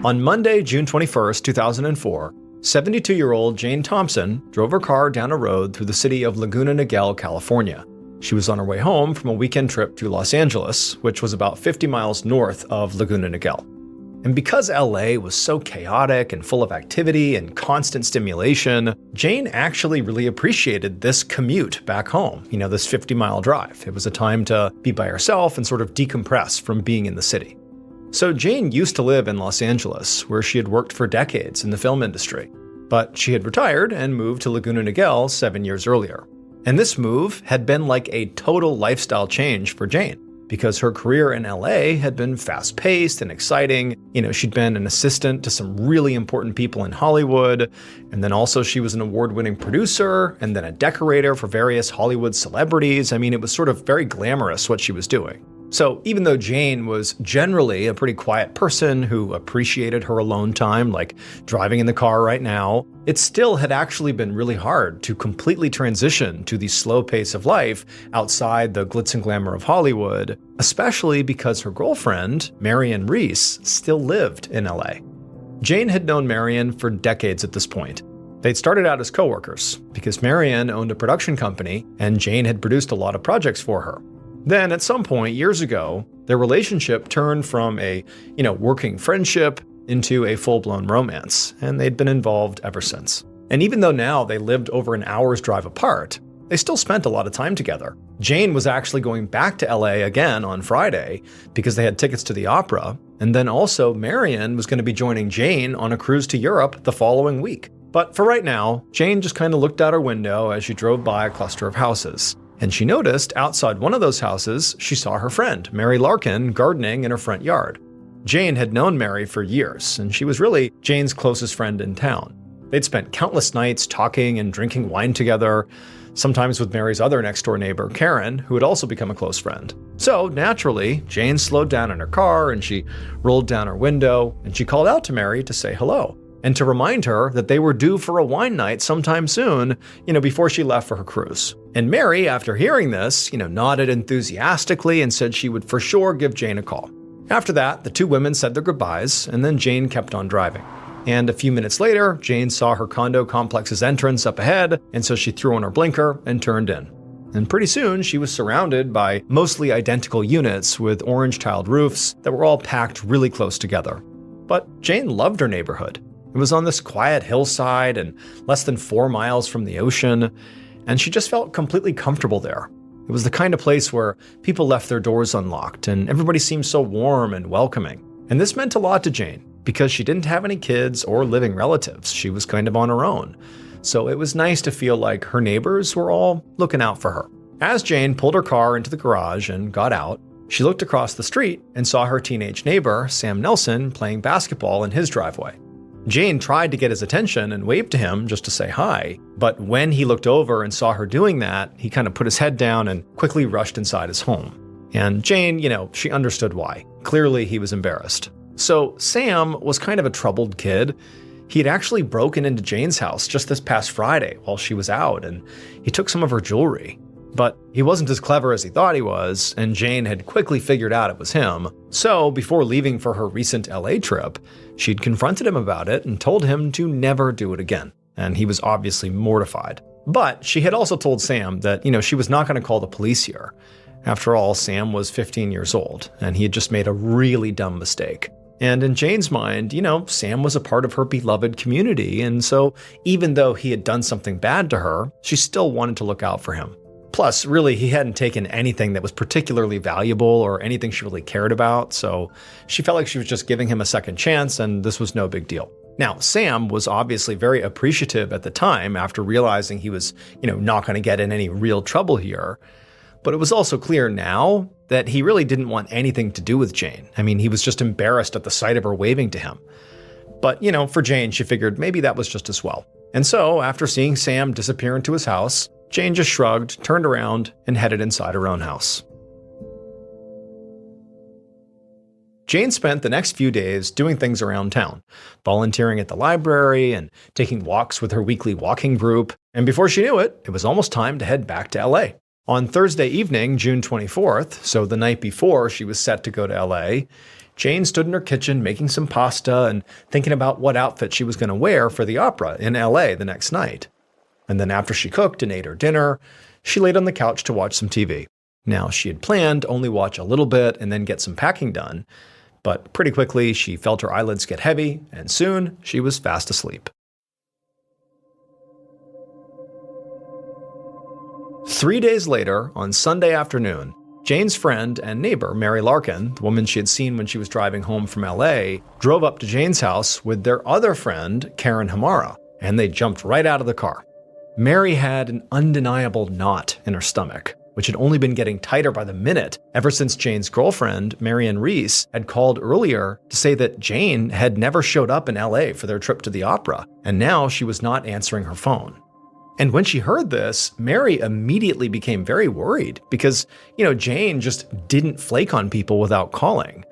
On Monday, June 21st, 2004, 72-year-old Jane Thompson drove her car down a road through the city of Laguna Niguel, California. She was on her way home from a weekend trip to Los Angeles, which was about 50 miles north of Laguna Niguel. And because LA was so chaotic and full of activity and constant stimulation, Jane actually really appreciated this commute back home, this 50-mile drive. It was a time to be by herself and sort of decompress from being in the city. So Jane used to live in Los Angeles, where she had worked for decades in the film industry. But she had retired and moved to Laguna Niguel 7 years earlier. And this move had been like a total lifestyle change for Jane, because her career in LA had been fast-paced and exciting. She'd been an assistant to some really important people in Hollywood, and then also she was an award-winning producer, and then a decorator for various Hollywood celebrities. It was sort of very glamorous what she was doing. So even though Jane was generally a pretty quiet person who appreciated her alone time, like driving in the car right now, it still had actually been really hard to completely transition to the slow pace of life outside the glitz and glamour of Hollywood, especially because her girlfriend, Marion Reese, still lived in LA. Jane had known Marion for decades at this point. They'd started out as coworkers because Marion owned a production company and Jane had produced a lot of projects for her. Then at some point years ago, their relationship turned from a, working friendship into a full-blown romance, and they'd been involved ever since. And even though now they lived over an hour's drive apart, they still spent a lot of time together. Jane was actually going back to LA again on Friday because they had tickets to the opera, and then also Marion was going to be joining Jane on a cruise to Europe the following week. But for right now, Jane just kind of looked out her window as she drove by a cluster of houses. And she noticed outside one of those houses, she saw her friend, Mary Larkin, gardening in her front yard. Jane had known Mary for years, and she was really Jane's closest friend in town. They'd spent countless nights talking and drinking wine together, sometimes with Mary's other next-door neighbor, Karen, who had also become a close friend. So, naturally, Jane slowed down in her car, and she rolled down her window, and she called out to Mary to say hello, and to remind her that they were due for a wine night sometime soon, before she left for her cruise. And Mary, after hearing this, nodded enthusiastically and said she would for sure give Jane a call. After that, the two women said their goodbyes, and then Jane kept on driving. And a few minutes later, Jane saw her condo complex's entrance up ahead, and so she threw on her blinker and turned in. And pretty soon, she was surrounded by mostly identical units with orange-tiled roofs that were all packed really close together. But Jane loved her neighborhood. It was on this quiet hillside and less than 4 miles from the ocean, and she just felt completely comfortable there. It was the kind of place where people left their doors unlocked and everybody seemed so warm and welcoming. And this meant a lot to Jane because she didn't have any kids or living relatives. She was kind of on her own. So it was nice to feel like her neighbors were all looking out for her. As Jane pulled her car into the garage and got out, she looked across the street and saw her teenage neighbor, Sam Nelson, playing basketball in his driveway. Jane tried to get his attention and waved to him just to say hi, but when he looked over and saw her doing that, he kind of put his head down and quickly rushed inside his home. And Jane, she understood why. Clearly, he was embarrassed. So Sam was kind of a troubled kid. He had actually broken into Jane's house just this past Friday while she was out, and he took some of her jewelry. But he wasn't as clever as he thought he was, and Jane had quickly figured out it was him. So before leaving for her recent LA trip, she'd confronted him about it and told him to never do it again. And he was obviously mortified. But she had also told Sam that, she was not going to call the police here. After all, Sam was 15 years old, and he had just made a really dumb mistake. And in Jane's mind, Sam was a part of her beloved community, and so even though he had done something bad to her, she still wanted to look out for him. Plus, really, he hadn't taken anything that was particularly valuable or anything she really cared about, so she felt like she was just giving him a second chance, and this was no big deal. Now, Sam was obviously very appreciative at the time after realizing he was, not going to get in any real trouble here. But it was also clear now that he really didn't want anything to do with Jane. He was just embarrassed at the sight of her waving to him. But, for Jane, she figured maybe that was just as well. And so, after seeing Sam disappear into his house, Jane just shrugged, turned around, and headed inside her own house. Jane spent the next few days doing things around town, volunteering at the library and taking walks with her weekly walking group, and before she knew it, it was almost time to head back to LA. On Thursday evening, June 24th, so the night before she was set to go to LA, Jane stood in her kitchen making some pasta and thinking about what outfit she was going to wear for the opera in LA the next night. And then after she cooked and ate her dinner, she laid on the couch to watch some TV. Now, she had planned to only watch a little bit and then get some packing done, but pretty quickly she felt her eyelids get heavy, and soon she was fast asleep. 3 days later, on Sunday afternoon, Jane's friend and neighbor, Mary Larkin, the woman she had seen when she was driving home from LA, drove up to Jane's house with their other friend, Karen Hamara, and they jumped right out of the car. Mary had an undeniable knot in her stomach, which had only been getting tighter by the minute ever since Jane's girlfriend, Marion Reese, had called earlier to say that Jane had never showed up in LA for their trip to the opera, and now she was not answering her phone. And when she heard this, Mary immediately became very worried because, Jane just didn't flake on people without calling.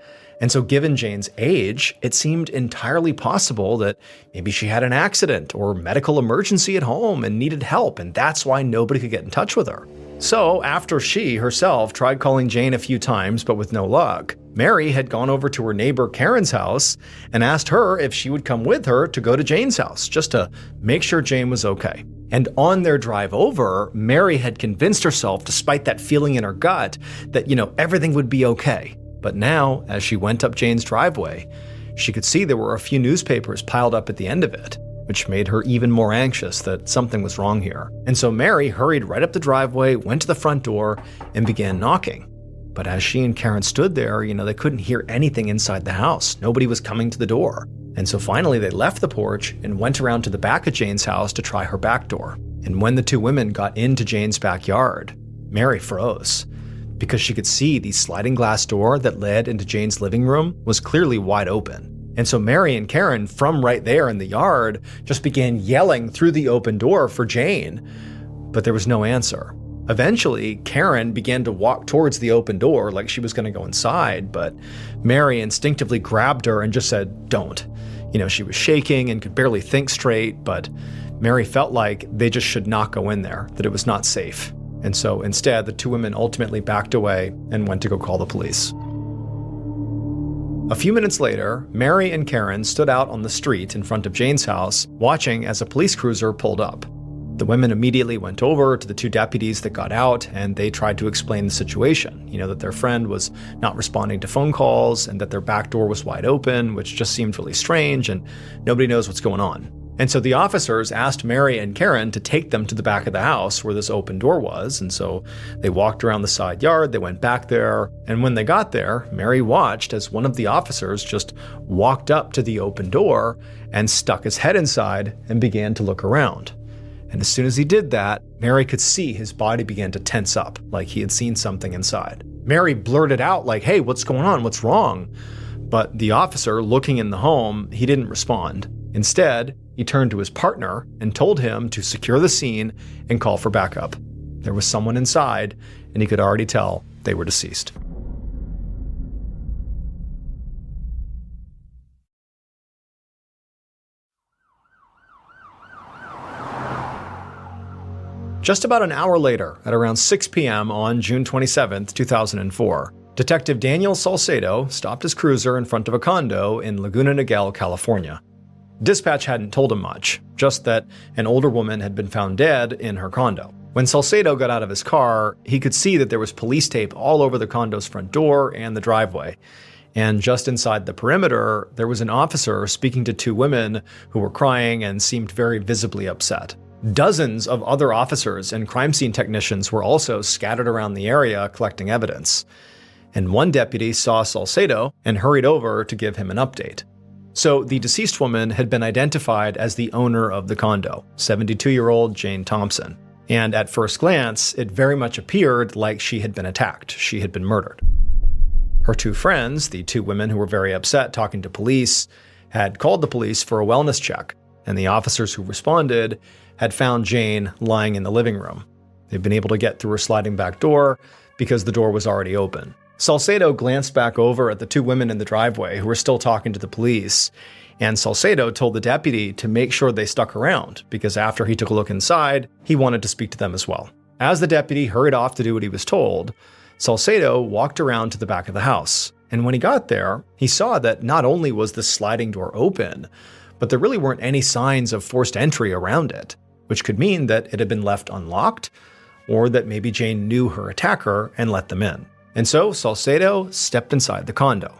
And so given Jane's age, it seemed entirely possible that maybe she had an accident or medical emergency at home and needed help, and that's why nobody could get in touch with her. So after she herself tried calling Jane a few times but with no luck, Mary had gone over to her neighbor Karen's house and asked her if she would come with her to go to Jane's house, just to make sure Jane was okay. And on their drive over, Mary had convinced herself, despite that feeling in her gut, that, everything would be okay. But now, as she went up Jane's driveway, she could see there were a few newspapers piled up at the end of it, which made her even more anxious that something was wrong here. And so Mary hurried right up the driveway, went to the front door, and began knocking. But as she and Karen stood there, they couldn't hear anything inside the house. Nobody was coming to the door. And so finally they left the porch and went around to the back of Jane's house to try her back door. And when the two women got into Jane's backyard, Mary froze, because she could see the sliding glass door that led into Jane's living room was clearly wide open. And so Mary and Karen, from right there in the yard, just began yelling through the open door for Jane, but there was no answer. Eventually, Karen began to walk towards the open door like she was going to go inside, but Mary instinctively grabbed her and just said, "Don't." She was shaking and could barely think straight, but Mary felt like they just should not go in there, that it was not safe. And so instead, the two women ultimately backed away and went to go call the police. A few minutes later, Mary and Karen stood out on the street in front of Jane's house, watching as a police cruiser pulled up. The women immediately went over to the two deputies that got out, and they tried to explain the situation, that their friend was not responding to phone calls and that their back door was wide open, which just seemed really strange, and nobody knows what's going on. And so the officers asked Mary and Karen to take them to the back of the house where this open door was, and so they walked around the side yard, they went back there, and when they got there, Mary watched as one of the officers just walked up to the open door and stuck his head inside and began to look around. And as soon as he did that, Mary could see his body began to tense up, like he had seen something inside. Mary blurted out like, "Hey, what's going on? What's wrong?" But the officer, looking in the home, he didn't respond. Instead, he turned to his partner and told him to secure the scene and call for backup. There was someone inside, and he could already tell they were deceased. Just about an hour later, at around 6 p.m. on June 27, 2004, Detective Daniel Salcedo stopped his cruiser in front of a condo in Laguna Niguel, California. Dispatch hadn't told him much, just that an older woman had been found dead in her condo. When Salcedo got out of his car, he could see that there was police tape all over the condo's front door and the driveway. And just inside the perimeter, there was an officer speaking to two women who were crying and seemed very visibly upset. Dozens of other officers and crime scene technicians were also scattered around the area collecting evidence. And one deputy saw Salcedo and hurried over to give him an update. So the deceased woman had been identified as the owner of the condo, 72-year-old Jane Thompson. And at first glance, it very much appeared like she had been attacked. She had been murdered. Her two friends, the two women who were very upset talking to police, had called the police for a wellness check, and the officers who responded had found Jane lying in the living room. They'd been able to get through her sliding back door because the door was already open. Salcedo glanced back over at the two women in the driveway who were still talking to the police, and Salcedo told the deputy to make sure they stuck around because after he took a look inside, he wanted to speak to them as well. As the deputy hurried off to do what he was told, Salcedo walked around to the back of the house. And when he got there, he saw that not only was the sliding door open, but there really weren't any signs of forced entry around it, which could mean that it had been left unlocked, or that maybe Jane knew her attacker and let them in. And so Salcedo stepped inside the condo.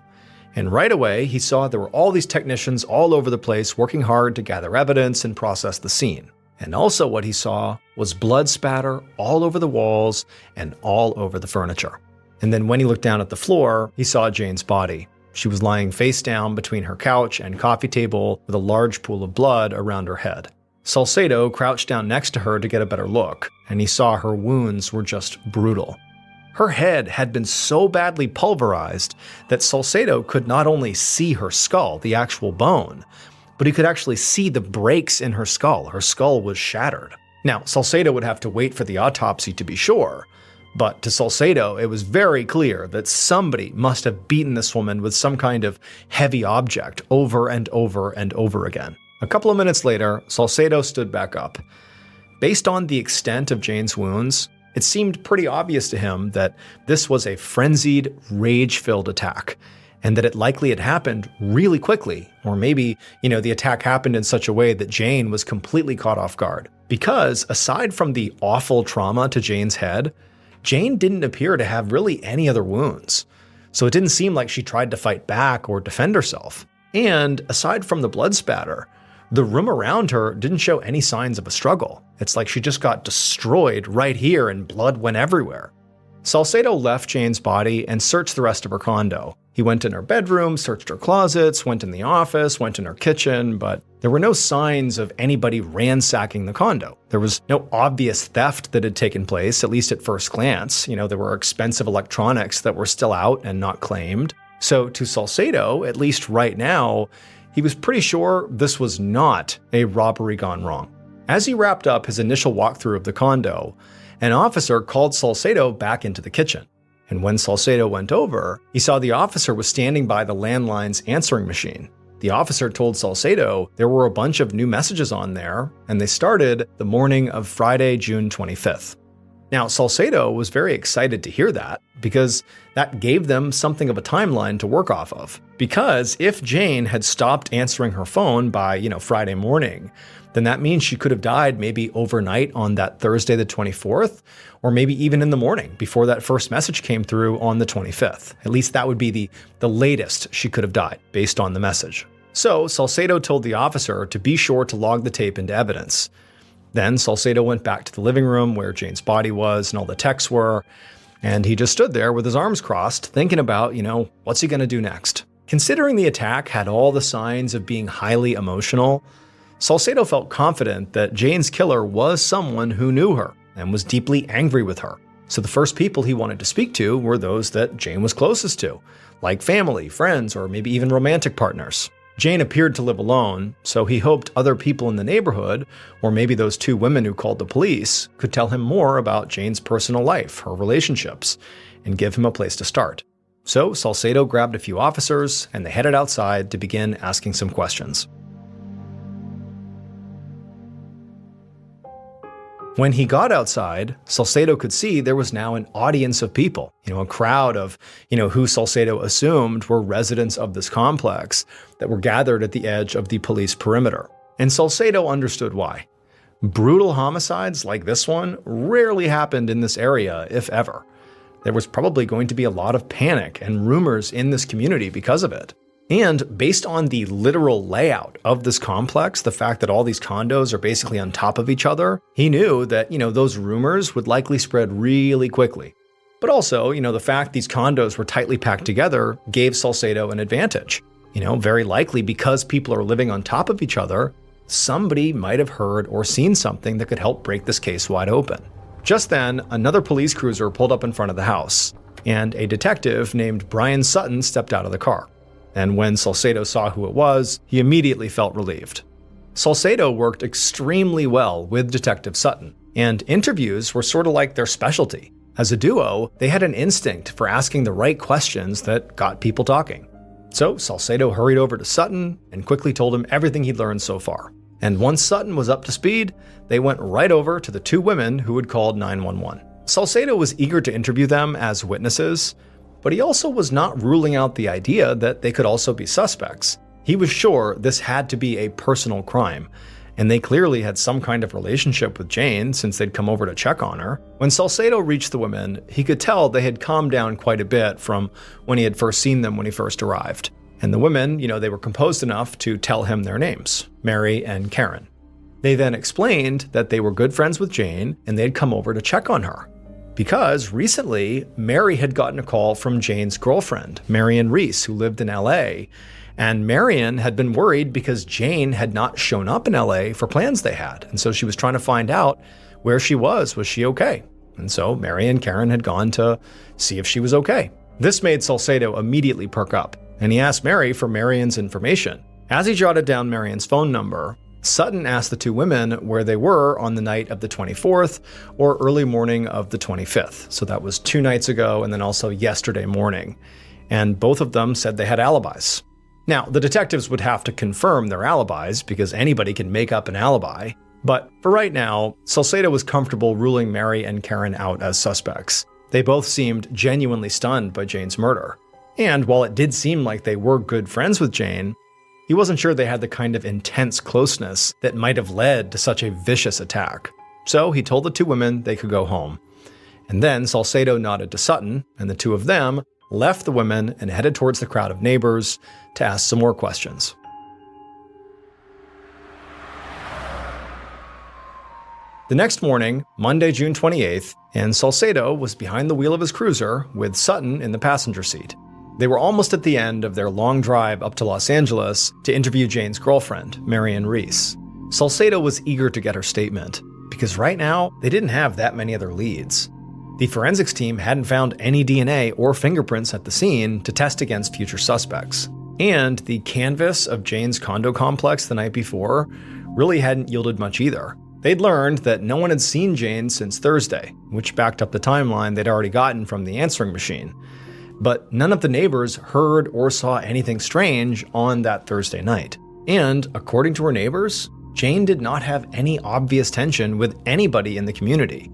And right away, he saw there were all these technicians all over the place working hard to gather evidence and process the scene. And also what he saw was blood spatter all over the walls and all over the furniture. And then when he looked down at the floor, he saw Jane's body. She was lying face down between her couch and coffee table with a large pool of blood around her head. Salcedo crouched down next to her to get a better look, and he saw her wounds were just brutal. Her head had been so badly pulverized that Salcedo could not only see her skull, the actual bone, but he could actually see the breaks in her skull. Her skull was shattered. Now, Salcedo would have to wait for the autopsy to be sure, but to Salcedo, it was very clear that somebody must have beaten this woman with some kind of heavy object over and over and over again. A couple of minutes later, Salcedo stood back up. Based on the extent of Jane's wounds, it seemed pretty obvious to him that this was a frenzied, rage-filled attack, and that it likely had happened really quickly, or maybe, the attack happened in such a way that Jane was completely caught off guard. Because aside from the awful trauma to Jane's head, Jane didn't appear to have really any other wounds. So it didn't seem like she tried to fight back or defend herself. And aside from the blood spatter, the room around her didn't show any signs of a struggle. It's like she just got destroyed right here and blood went everywhere. Salcedo left Jane's body and searched the rest of her condo. He went in her bedroom, searched her closets, went in the office, went in her kitchen, but there were no signs of anybody ransacking the condo. There was no obvious theft that had taken place, at least at first glance. There were expensive electronics that were still out and not claimed. So to Salcedo, at least right now, he was pretty sure this was not a robbery gone wrong. As he wrapped up his initial walkthrough of the condo, an officer called Salcedo back into the kitchen. And when Salcedo went over, he saw the officer was standing by the landline's answering machine. The officer told Salcedo there were a bunch of new messages on there, and they started the morning of Friday, June 25th. Now, Salcedo was very excited to hear that, because that gave them something of a timeline to work off of. Because if Jane had stopped answering her phone by, Friday morning, then that means she could have died maybe overnight on that Thursday the 24th, or maybe even in the morning before that first message came through on the 25th. At least that would be the latest she could have died, based on the message. So Salcedo told the officer to be sure to log the tape into evidence. Then Salcedo went back to the living room where Jane's body was and all the texts were, and he just stood there with his arms crossed, thinking about, what's he going to do next? Considering the attack had all the signs of being highly emotional, Salcedo felt confident that Jane's killer was someone who knew her and was deeply angry with her. So the first people he wanted to speak to were those that Jane was closest to, like family, friends, or maybe even romantic partners. Jane appeared to live alone, so he hoped other people in the neighborhood, or maybe those two women who called the police, could tell him more about Jane's personal life, her relationships, and give him a place to start. So Salcedo grabbed a few officers, and they headed outside to begin asking some questions. When he got outside, Salcedo could see there was now an audience of people, a crowd of, who Salcedo assumed were residents of this complex that were gathered at the edge of the police perimeter. And Salcedo understood why. Brutal homicides like this one rarely happened in this area, if ever. There was probably going to be a lot of panic and rumors in this community because of it. And based on the literal layout of this complex, the fact that all these condos are basically on top of each other, he knew that, those rumors would likely spread really quickly. But also, the fact these condos were tightly packed together gave Salcedo an advantage. Very likely because people are living on top of each other, somebody might have heard or seen something that could help break this case wide open. Just then, another police cruiser pulled up in front of the house, and a detective named Brian Sutton stepped out of the car. And when Salcedo saw who it was, he immediately felt relieved. Salcedo worked extremely well with Detective Sutton, and interviews were sort of like their specialty. As a duo, they had an instinct for asking the right questions that got people talking. So Salcedo hurried over to Sutton and quickly told him everything he'd learned so far. And once Sutton was up to speed, they went right over to the two women who had called 911. Salcedo was eager to interview them as witnesses, but he also was not ruling out the idea that they could also be suspects. He was sure this had to be a personal crime, and they clearly had some kind of relationship with Jane since they'd come over to check on her. When Salcedo reached the women, he could tell they had calmed down quite a bit from when he had first seen them when he first arrived. And the women, they were composed enough to tell him their names, Mary and Karen. They then explained that they were good friends with Jane and they'd come over to check on her. Because recently, Mary had gotten a call from Jane's girlfriend, Marion Reese, who lived in LA, and Marion had been worried because Jane had not shown up in LA for plans they had, and so she was trying to find out where she was she okay? And so Mary and Karen had gone to see if she was okay. This made Salcedo immediately perk up, and he asked Mary for Marion's information. As he jotted down Marion's phone number, Sutton asked the two women where they were on the night of the 24th or early morning of the 25th. So that was 2 nights ago and then also yesterday morning. And both of them said they had alibis. Now, the detectives would have to confirm their alibis because anybody can make up an alibi. But for right now, Salcedo was comfortable ruling Mary and Karen out as suspects. They both seemed genuinely stunned by Jane's murder. And while it did seem like they were good friends with Jane, he wasn't sure they had the kind of intense closeness that might have led to such a vicious attack. So he told the two women they could go home. And then Salcedo nodded to Sutton, and the two of them left the women and headed towards the crowd of neighbors to ask some more questions. The next morning, Monday, June 28th, and Salcedo was behind the wheel of his cruiser with Sutton in the passenger seat. They were almost at the end of their long drive up to Los Angeles to interview Jane's girlfriend, Marion Reese. Salcedo was eager to get her statement, because right now, they didn't have that many other leads. The forensics team hadn't found any DNA or fingerprints at the scene to test against future suspects. And the canvas of Jane's condo complex the night before really hadn't yielded much either. They'd learned that no one had seen Jane since Thursday, which backed up the timeline they'd already gotten from the answering machine. But none of the neighbors heard or saw anything strange on that Thursday night. And according to her neighbors, Jane did not have any obvious tension with anybody in the community.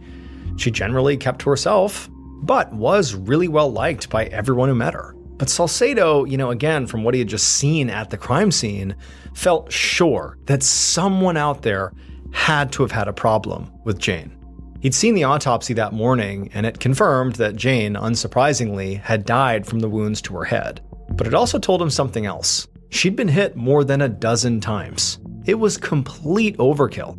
She generally kept to herself, but was really well liked by everyone who met her. But Salcedo, again, from what he had just seen at the crime scene, felt sure that someone out there had to have had a problem with Jane. He'd seen the autopsy that morning, and it confirmed that Jane, unsurprisingly, had died from the wounds to her head. But it also told him something else. She'd been hit more than a dozen times. It was complete overkill.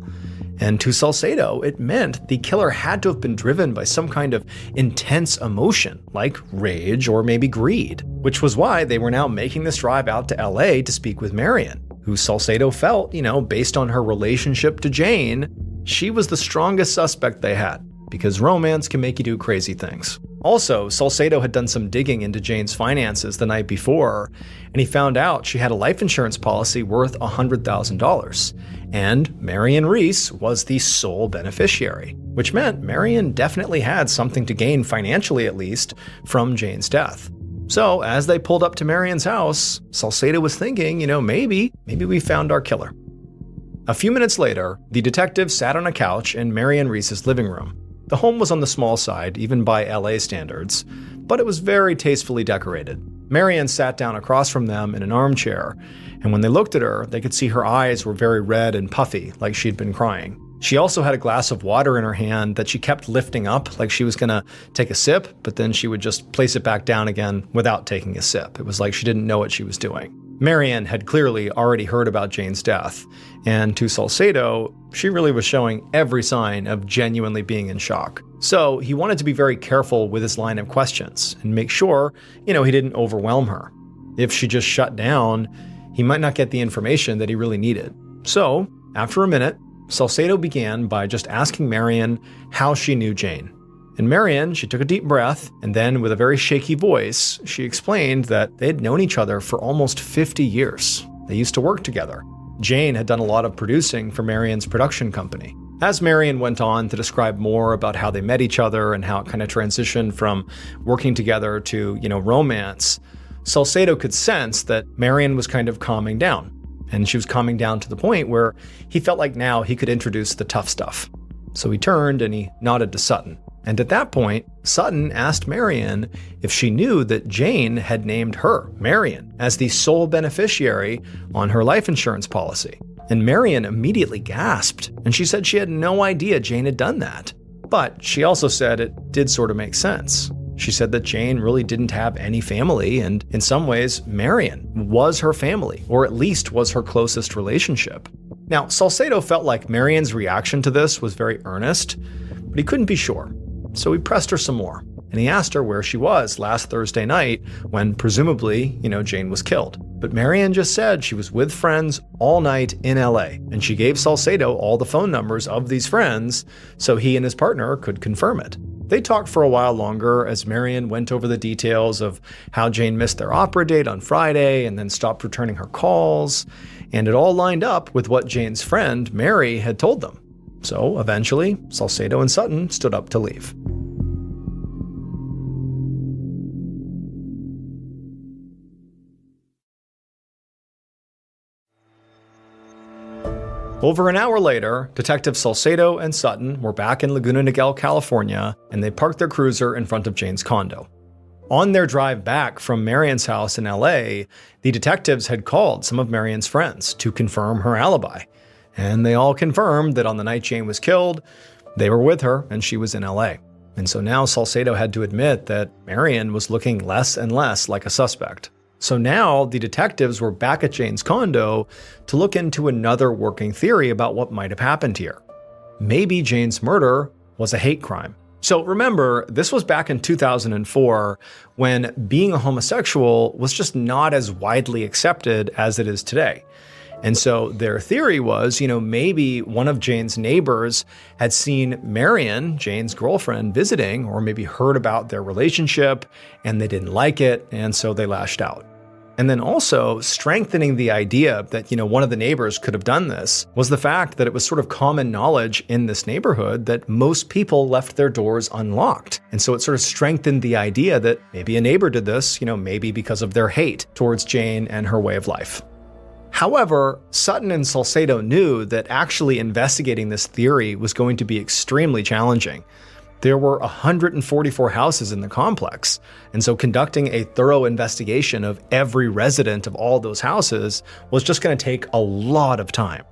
And to Salcedo, it meant the killer had to have been driven by some kind of intense emotion, like rage or maybe greed, which was why they were now making this drive out to LA to speak with Marion, who Salcedo felt, based on her relationship to Jane, she was the strongest suspect they had, because romance can make you do crazy things. Also, Salcedo had done some digging into Jane's finances the night before, and he found out she had a life insurance policy worth $100,000. And Marion Reese was the sole beneficiary, which meant Marion definitely had something to gain financially at least from Jane's death. So as they pulled up to Marion's house, Salcedo was thinking, maybe we found our killer. A few minutes later, the detective sat on a couch in Marion Reese's living room. The home was on the small side, even by LA standards, but it was very tastefully decorated. Marion sat down across from them in an armchair, and when they looked at her, they could see her eyes were very red and puffy, like she'd been crying. She also had a glass of water in her hand that she kept lifting up like she was gonna take a sip, but then she would just place it back down again without taking a sip. It was like she didn't know what she was doing. Marion had clearly already heard about Jane's death, and to Salcedo, she really was showing every sign of genuinely being in shock. So he wanted to be very careful with his line of questions and make sure, he didn't overwhelm her. If she just shut down, he might not get the information that he really needed. So, after a minute, Salcedo began by just asking Marion how she knew Jane. And Marion, she took a deep breath, and then with a very shaky voice, she explained that they had known each other for almost 50 years. They used to work together. Jane had done a lot of producing for Marion's production company. As Marion went on to describe more about how they met each other and how it kind of transitioned from working together to, romance, Salcedo could sense that Marion was kind of calming down. And she was calming down to the point where he felt like now he could introduce the tough stuff. So he turned and he nodded to Sutton. And at that point, Sutton asked Marion if she knew that Jane had named her, Marion, as the sole beneficiary on her life insurance policy. And Marion immediately gasped, and she said she had no idea Jane had done that. But she also said it did sort of make sense. She said that Jane really didn't have any family, and in some ways, Marion was her family, or at least was her closest relationship. Now, Salcedo felt like Marion's reaction to this was very earnest, but he couldn't be sure. So he pressed her some more, and he asked her where she was last Thursday night when presumably, Jane was killed. But Marion just said she was with friends all night in LA, and she gave Salcedo all the phone numbers of these friends so he and his partner could confirm it. They talked for a while longer as Marion went over the details of how Jane missed their opera date on Friday and then stopped returning her calls, and it all lined up with what Jane's friend, Mary, had told them. So eventually, Salcedo and Sutton stood up to leave. Over an hour later, Detectives Salcedo and Sutton were back in Laguna Niguel, California, and they parked their cruiser in front of Jane's condo. On their drive back from Marion's house in LA, the detectives had called some of Marion's friends to confirm her alibi. And they all confirmed that on the night Jane was killed, they were with her and she was in LA. And so now Salcedo had to admit that Marion was looking less and less like a suspect. So now the detectives were back at Jane's condo to look into another working theory about what might have happened here. Maybe Jane's murder was a hate crime. So remember, this was back in 2004 when being a homosexual was just not as widely accepted as it is today. And so their theory was, maybe one of Jane's neighbors had seen Marion, Jane's girlfriend, visiting, or maybe heard about their relationship and they didn't like it, and so they lashed out. And then also strengthening the idea that, one of the neighbors could have done this was the fact that it was sort of common knowledge in this neighborhood that most people left their doors unlocked. And so it sort of strengthened the idea that maybe a neighbor did this, maybe because of their hate towards Jane and her way of life. However, Sutton and Salcedo knew that actually investigating this theory was going to be extremely challenging. There were 144 houses in the complex, and so conducting a thorough investigation of every resident of all those houses was just going to take a lot of time.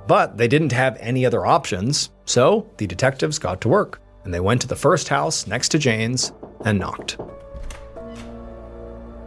But they didn't have any other options, so the detectives got to work, and they went to the first house next to Jane's and knocked.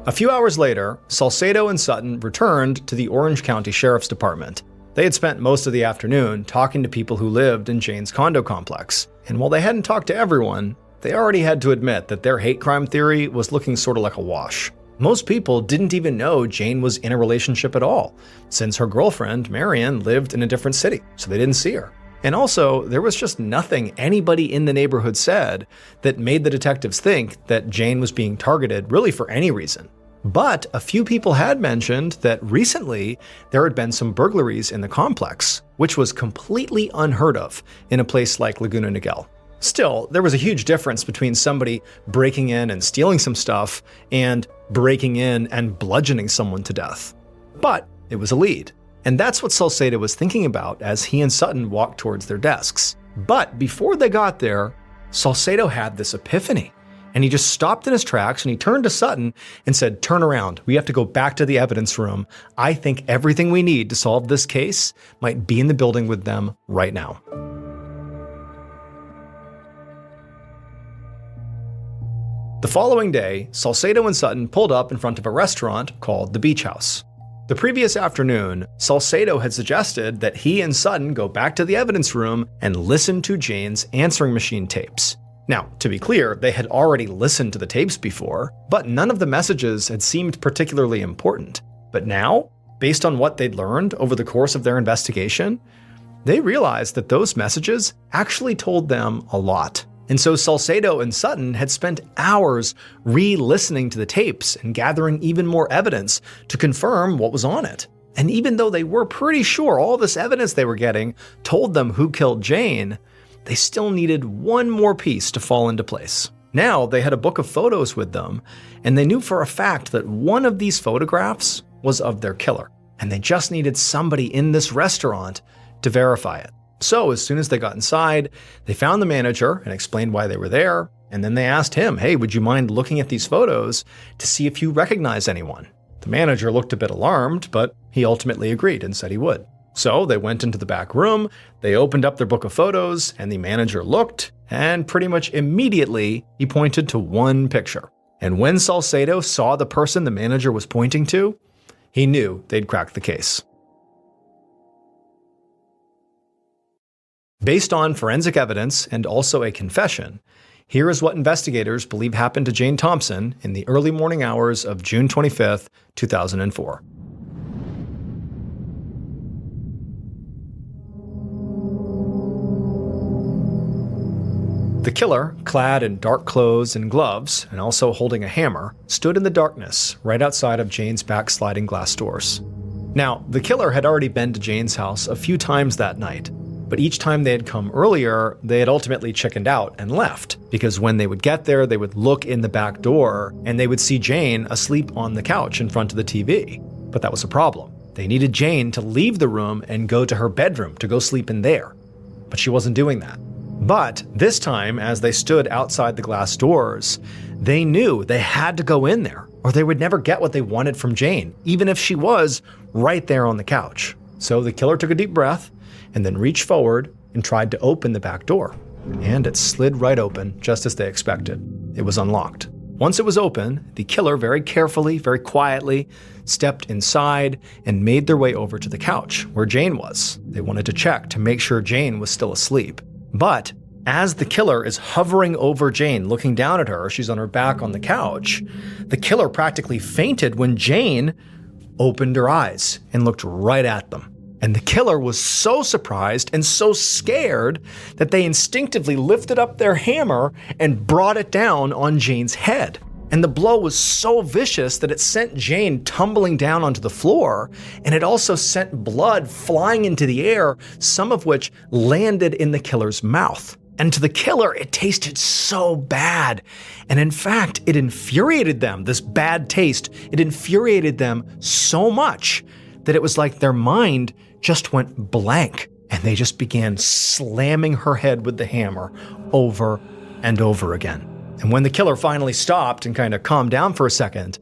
A few hours later, Salcedo and Sutton returned to the Orange County Sheriff's Department. They had spent most of the afternoon talking to people who lived in Jane's condo complex, and while they hadn't talked to everyone, they already had to admit that their hate crime theory was looking sort of like a wash. Most people didn't even know Jane was in a relationship at all, since her girlfriend, Marion, lived in a different city, so they didn't see her. And also, there was just nothing anybody in the neighborhood said that made the detectives think that Jane was being targeted really for any reason. But a few people had mentioned that recently there had been some burglaries in the complex, which was completely unheard of in a place like Laguna Niguel. Still, there was a huge difference between somebody breaking in and stealing some stuff and breaking in and bludgeoning someone to death. But it was a lead. And that's what Salcedo was thinking about as he and Sutton walked towards their desks. But before they got there, Salcedo had this epiphany. And he just stopped in his tracks and he turned to Sutton and said, "Turn around. We have to go back to the evidence room. I think everything we need to solve this case might be in the building with them right now." The following day, Salcedo and Sutton pulled up in front of a restaurant called the Beach House. The previous afternoon, Salcedo had suggested that he and Sutton go back to the evidence room and listen to Jane's answering machine tapes. Now, to be clear, they had already listened to the tapes before, but none of the messages had seemed particularly important. But now, based on what they'd learned over the course of their investigation, they realized that those messages actually told them a lot. And so Salcedo and Sutton had spent hours re-listening to the tapes and gathering even more evidence to confirm what was on it. And even though they were pretty sure all this evidence they were getting told them who killed Jane, they still needed one more piece to fall into place. Now they had a book of photos with them, and they knew for a fact that one of these photographs was of their killer. And they just needed somebody in this restaurant to verify it. So as soon as they got inside, they found the manager and explained why they were there, and then they asked him, "Hey, would you mind looking at these photos to see if you recognize anyone?" The manager looked a bit alarmed, but he ultimately agreed and said he would. So they went into the back room, they opened up their book of photos, and the manager looked, and pretty much immediately he pointed to one picture. And when Salcedo saw the person the manager was pointing to, he knew they'd cracked the case. Based on forensic evidence and also a confession, here is what investigators believe happened to Jane Thompson in the early morning hours of June 25th, 2004. The killer, clad in dark clothes and gloves, and also holding a hammer, stood in the darkness right outside of Jane's back sliding glass doors. Now, the killer had already been to Jane's house a few times that night, but each time they had come earlier, they had ultimately chickened out and left, because when they would get there, they would look in the back door and they would see Jane asleep on the couch in front of the TV. But that was a problem. They needed Jane to leave the room and go to her bedroom to go sleep in there. But she wasn't doing that. But this time, as they stood outside the glass doors, they knew they had to go in there, or they would never get what they wanted from Jane, even if she was right there on the couch. So the killer took a deep breath and then reached forward and tried to open the back door. And it slid right open, just as they expected. It was unlocked. Once it was open, the killer very carefully, very quietly, stepped inside and made their way over to the couch where Jane was. They wanted to check to make sure Jane was still asleep. But as the killer is hovering over Jane, looking down at her, she's on her back on the couch, the killer practically fainted when Jane opened her eyes and looked right at them. And the killer was so surprised and so scared that they instinctively lifted up their hammer and brought it down on Jane's head. And the blow was so vicious that it sent Jane tumbling down onto the floor, and it also sent blood flying into the air, some of which landed in the killer's mouth. And to the killer, it tasted so bad. And in fact, it infuriated them, this bad taste. It infuriated them so much that it was like their mind just went blank, and they just began slamming her head with the hammer over and over again. And when the killer finally stopped and kind of calmed down for a second,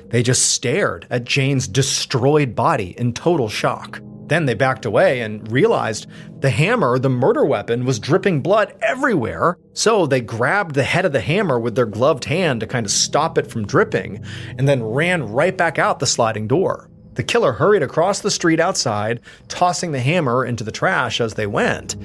they just stared at Jane's destroyed body in total shock. Then they backed away and realized the hammer, the murder weapon, was dripping blood everywhere. So they grabbed the head of the hammer with their gloved hand to kind of stop it from dripping, and then ran right back out the sliding door. The killer hurried across the street outside, tossing the hammer into the trash as they went.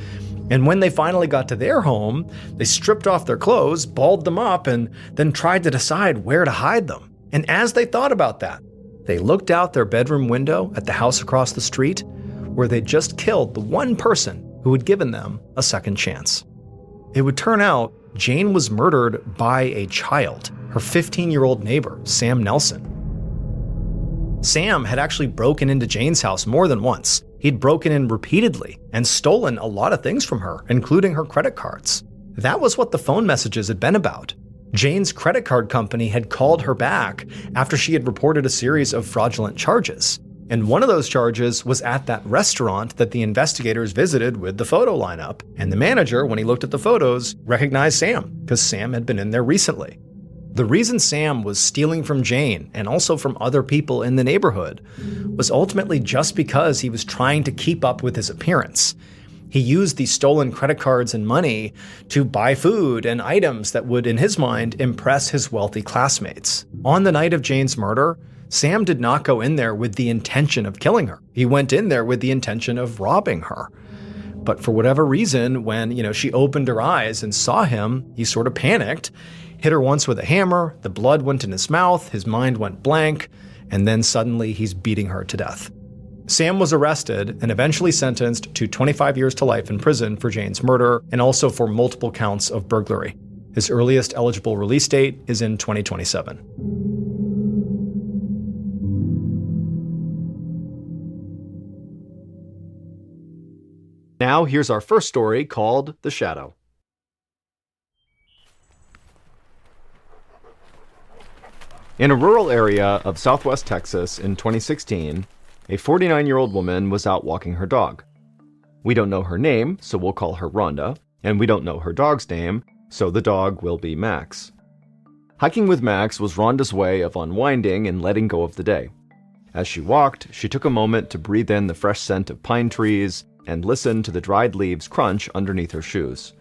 And when they finally got to their home, they stripped off their clothes, balled them up, and then tried to decide where to hide them. And as they thought about that, they looked out their bedroom window at the house across the street, where they'd just killed the one person who had given them a second chance. It would turn out Jane was murdered by a child, her 15-year-old neighbor, Sam Nelson. Sam had actually broken into Jane's house more than once. He'd broken in repeatedly and stolen a lot of things from her, including her credit cards. That was what the phone messages had been about. Jane's credit card company had called her back after she had reported a series of fraudulent charges. And one of those charges was at that restaurant that the investigators visited with the photo lineup. And the manager, when he looked at the photos, recognized Sam, because Sam had been in there recently. The reason Sam was stealing from Jane and also from other people in the neighborhood was ultimately just because he was trying to keep up with his appearance. He used these stolen credit cards and money to buy food and items that would, in his mind, impress his wealthy classmates. On the night of Jane's murder, Sam did not go in there with the intention of killing her. He went in there with the intention of robbing her. But for whatever reason, when, she opened her eyes and saw him, he sort of panicked, hit her once with a hammer, the blood went in his mouth, his mind went blank, and then suddenly he's beating her to death. Sam was arrested and eventually sentenced to 25 years to life in prison for Jane's murder and also for multiple counts of burglary. His earliest eligible release date is in 2027. Now here's our first story called The Shadow. In a rural area of southwest Texas in 2016, a 49-year-old woman was out walking her dog. We don't know her name, so we'll call her Rhonda, and we don't know her dog's name, so the dog will be Max. Hiking with Max was Rhonda's way of unwinding and letting go of the day. As she walked, she took a moment to breathe in the fresh scent of pine trees and listen to the dried leaves crunch underneath her shoes.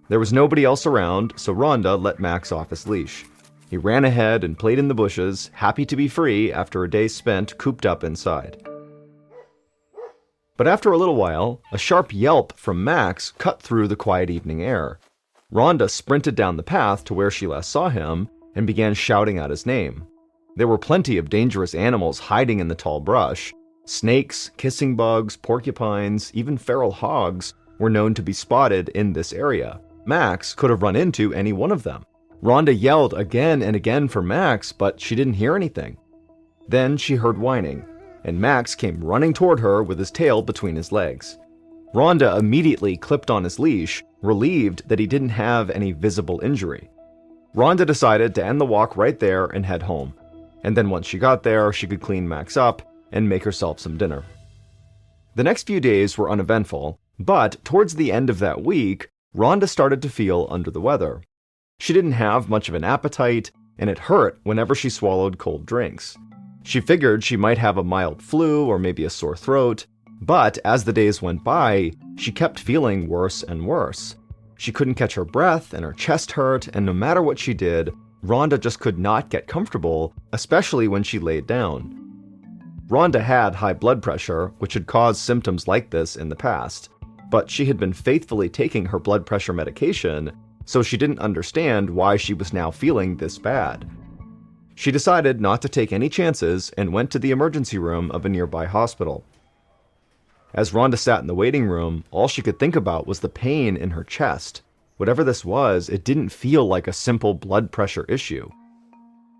There was nobody else around, so Rhonda let Max off his leash. He ran ahead and played in the bushes, happy to be free after a day spent cooped up inside. But after a little while, a sharp yelp from Max cut through the quiet evening air. Rhonda sprinted down the path to where she last saw him and began shouting out his name. There were plenty of dangerous animals hiding in the tall brush. Snakes, kissing bugs, porcupines, even feral hogs were known to be spotted in this area. Max could have run into any one of them. Rhonda yelled again and again for Max, but she didn't hear anything. Then she heard whining, and Max came running toward her with his tail between his legs. Rhonda immediately clipped on his leash, relieved that he didn't have any visible injury. Rhonda decided to end the walk right there and head home. And then once she got there, she could clean Max up and make herself some dinner. The next few days were uneventful, but towards the end of that week, Rhonda started to feel under the weather. She didn't have much of an appetite, and it hurt whenever she swallowed cold drinks. She figured she might have a mild flu or maybe a sore throat, but as the days went by, she kept feeling worse and worse. She couldn't catch her breath, and her chest hurt, and no matter what she did, Rhonda just could not get comfortable, especially when she laid down. Rhonda had high blood pressure, which had caused symptoms like this in the past, but she had been faithfully taking her blood pressure medication, so she didn't understand why she was now feeling this bad. She decided not to take any chances and went to the emergency room of a nearby hospital. As Rhonda sat in the waiting room, all she could think about was the pain in her chest. Whatever this was, it didn't feel like a simple blood pressure issue.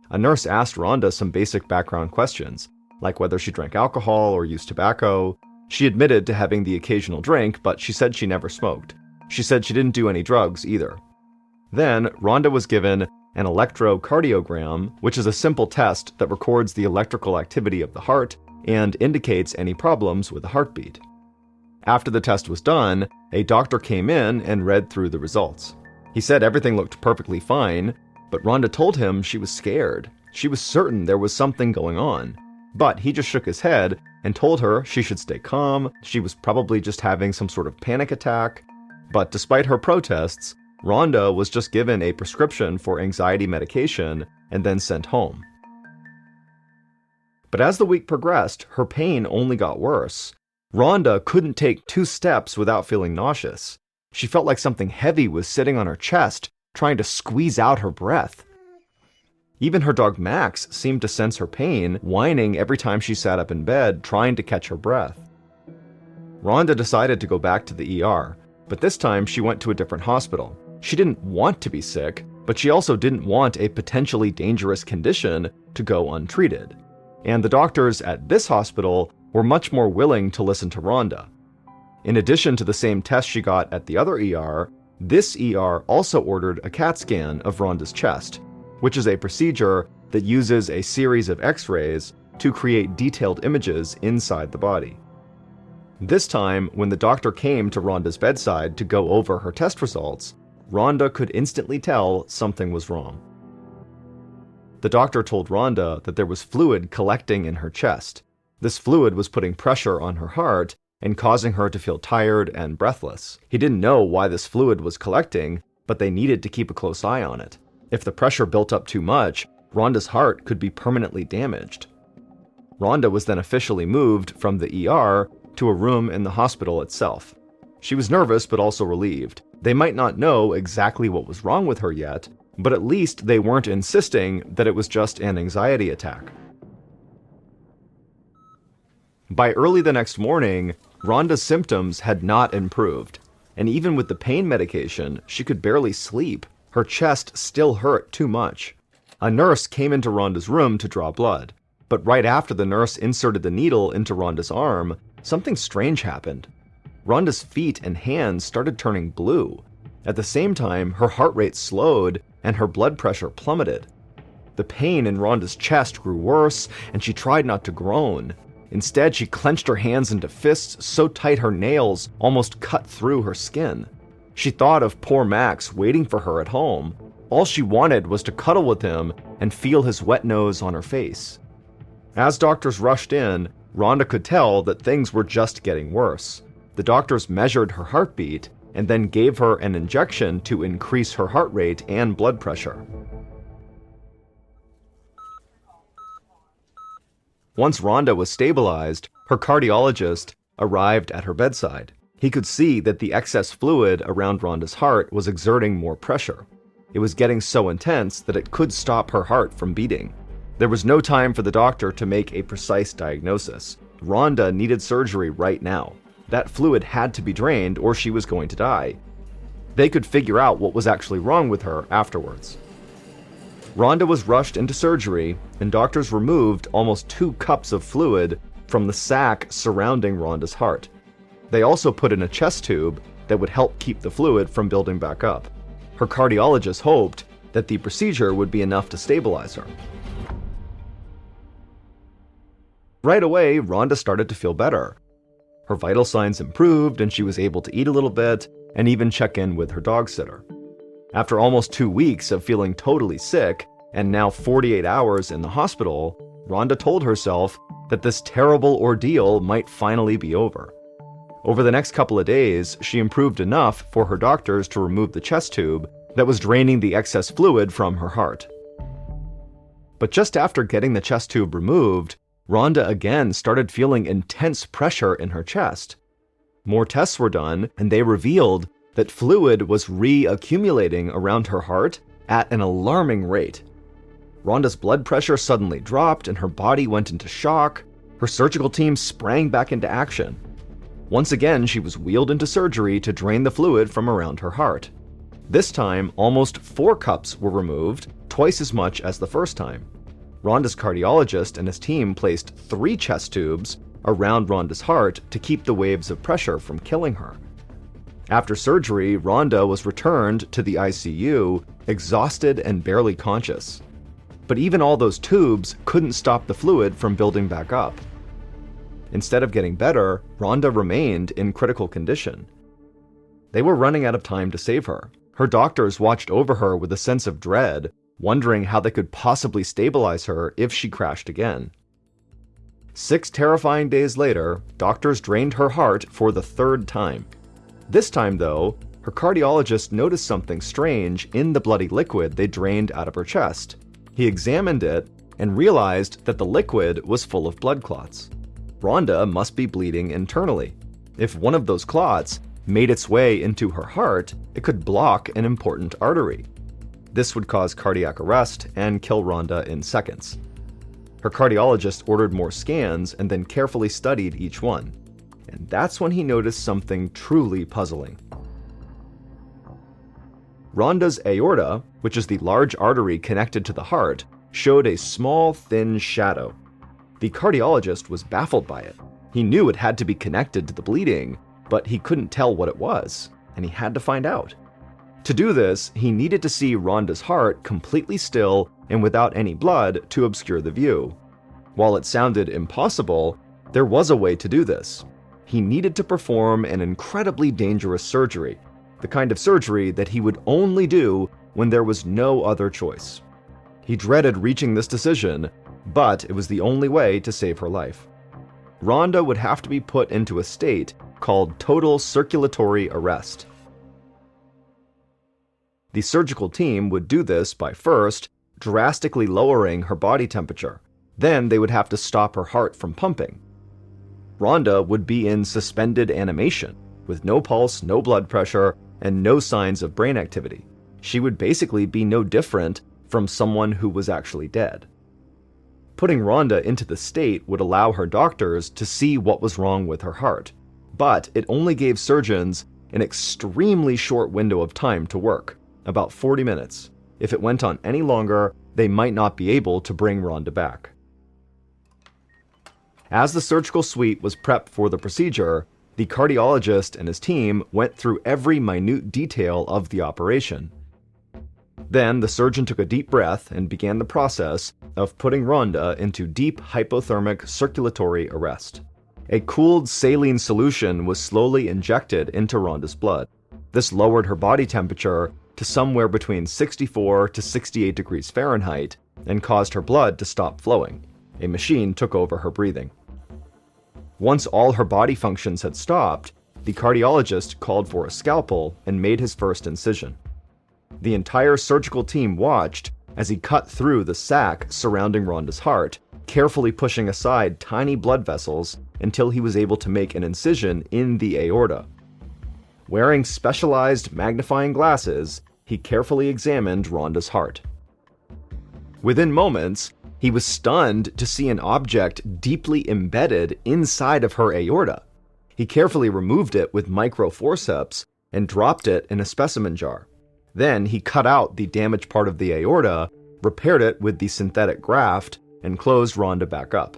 A nurse asked Rhonda some basic background questions, like whether she drank alcohol or used tobacco. She admitted to having the occasional drink, but she said she never smoked. She said she didn't do any drugs either. Then, Rhonda was given an electrocardiogram, which is a simple test that records the electrical activity of the heart and indicates any problems with the heartbeat. After the test was done, a doctor came in and read through the results. He said everything looked perfectly fine, but Rhonda told him she was scared. She was certain there was something going on. But he just shook his head and told her she should stay calm. She was probably just having some sort of panic attack. But despite her protests, Rhonda was just given a prescription for anxiety medication and then sent home. But as the week progressed, her pain only got worse. Rhonda couldn't take 2 steps without feeling nauseous. She felt like something heavy was sitting on her chest, trying to squeeze out her breath. Even her dog Max seemed to sense her pain, whining every time she sat up in bed, trying to catch her breath. Rhonda decided to go back to the ER, but this time she went to a different hospital. She didn't want to be sick, but she also didn't want a potentially dangerous condition to go untreated. And the doctors at this hospital were much more willing to listen to Rhonda. In addition to the same test she got at the other ER, this ER also ordered a CAT scan of Rhonda's chest, which is a procedure that uses a series of X-rays to create detailed images inside the body. This time, when the doctor came to Rhonda's bedside to go over her test results, Rhonda could instantly tell something was wrong. The doctor told Rhonda that there was fluid collecting in her chest. This fluid was putting pressure on her heart and causing her to feel tired and breathless. He didn't know why this fluid was collecting, but they needed to keep a close eye on it. If the pressure built up too much, Rhonda's heart could be permanently damaged. Rhonda was then officially moved from the ER to a room in the hospital itself. She was nervous but also relieved. They might not know exactly what was wrong with her yet, but at least they weren't insisting that it was just an anxiety attack. By early the next morning, Rhonda's symptoms had not improved, and even with the pain medication, she could barely sleep. Her chest still hurt too much. A nurse came into Rhonda's room to draw blood, but right after the nurse inserted the needle into Rhonda's arm, something strange happened. Rhonda's feet and hands started turning blue. At the same time, her heart rate slowed and her blood pressure plummeted. The pain in Rhonda's chest grew worse, and she tried not to groan. Instead, she clenched her hands into fists so tight her nails almost cut through her skin. She thought of poor Max waiting for her at home. All she wanted was to cuddle with him and feel his wet nose on her face. As doctors rushed in, Rhonda could tell that things were just getting worse. The doctors measured her heartbeat and then gave her an injection to increase her heart rate and blood pressure. Once Rhonda was stabilized, her cardiologist arrived at her bedside. He could see that the excess fluid around Rhonda's heart was exerting more pressure. It was getting so intense that it could stop her heart from beating. There was no time for the doctor to make a precise diagnosis. Rhonda needed surgery right now. That fluid had to be drained or she was going to die. They could figure out what was actually wrong with her afterwards. Rhonda was rushed into surgery, and doctors removed almost 2 cups of fluid from the sac surrounding Rhonda's heart. They also put in a chest tube that would help keep the fluid from building back up. Her cardiologist hoped that the procedure would be enough to stabilize her. Right away, Rhonda started to feel better. Her vital signs improved, and she was able to eat a little bit and even check in with her dog sitter. After almost 2 weeks of feeling totally sick, and now 48 hours in the hospital, Rhonda told herself that this terrible ordeal might finally be over. Over the next couple of days, she improved enough for her doctors to remove the chest tube that was draining the excess fluid from her heart. But just after getting the chest tube removed, Rhonda again started feeling intense pressure in her chest. More tests were done, and they revealed that fluid was reaccumulating around her heart at an alarming rate. Rhonda's blood pressure suddenly dropped and her body went into shock. Her surgical team sprang back into action. Once again, she was wheeled into surgery to drain the fluid from around her heart. This time, almost 4 cups were removed, twice as much as the first time. Rhonda's cardiologist and his team placed 3 chest tubes around Rhonda's heart to keep the waves of pressure from killing her. After surgery, Rhonda was returned to the ICU, exhausted and barely conscious. But even all those tubes couldn't stop the fluid from building back up. Instead of getting better, Rhonda remained in critical condition. They were running out of time to save her. Her doctors watched over her with a sense of dread, wondering how they could possibly stabilize her if she crashed again. 6 terrifying days later, doctors drained her heart for the 3rd time. This time, though, her cardiologist noticed something strange in the bloody liquid they drained out of her chest. He examined it and realized that the liquid was full of blood clots. Rhonda must be bleeding internally. If one of those clots made its way into her heart, it could block an important artery. This would cause cardiac arrest and kill Rhonda in seconds. Her cardiologist ordered more scans and then carefully studied each one. And that's when he noticed something truly puzzling. Rhonda's aorta, which is the large artery connected to the heart, showed a small, thin shadow. The cardiologist was baffled by it. He knew it had to be connected to the bleeding, but he couldn't tell what it was, and he had to find out. To do this, he needed to see Rhonda's heart completely still and without any blood to obscure the view. While it sounded impossible, there was a way to do this. He needed to perform an incredibly dangerous surgery, the kind of surgery that he would only do when there was no other choice. He dreaded reaching this decision, but it was the only way to save her life. Rhonda would have to be put into a state called total circulatory arrest. The surgical team would do this by first drastically lowering her body temperature. Then they would have to stop her heart from pumping. Rhonda would be in suspended animation, with no pulse, no blood pressure, and no signs of brain activity. She would basically be no different from someone who was actually dead. Putting Rhonda into the state would allow her doctors to see what was wrong with her heart, but it only gave surgeons an extremely short window of time to work, about 40 minutes. If it went on any longer, they might not be able to bring Rhonda back. As the surgical suite was prepped for the procedure, the cardiologist and his team went through every minute detail of the operation. Then the surgeon took a deep breath and began the process of putting Rhonda into deep hypothermic circulatory arrest. A cooled saline solution was slowly injected into Rhonda's blood. This lowered her body temperature to somewhere between 64 to 68 degrees Fahrenheit and caused her blood to stop flowing. A machine took over her breathing. Once all her body functions had stopped, the cardiologist called for a scalpel and made his first incision. The entire surgical team watched as he cut through the sac surrounding Rhonda's heart, carefully pushing aside tiny blood vessels until he was able to make an incision in the aorta. Wearing specialized magnifying glasses, he carefully examined Rhonda's heart. Within moments, he was stunned to see an object deeply embedded inside of her aorta. He carefully removed it with microforceps and dropped it in a specimen jar. Then he cut out the damaged part of the aorta, repaired it with the synthetic graft, and closed Rhonda back up.